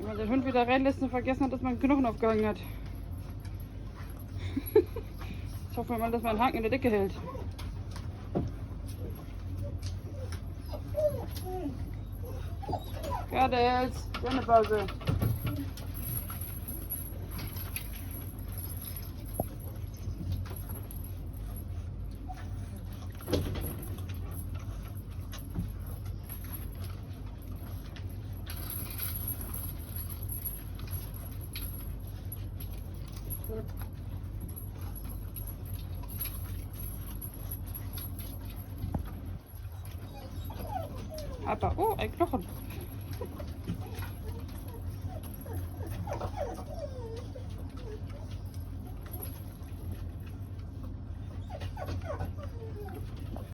Wenn man den Hund wieder reinlässt und vergessen hat, dass man einen Knochen aufgehangen hat. Ich hoffe mal, dass mein Haken in der Decke hält. Gardels, Sendepause. Aber, oh, ein Knochen.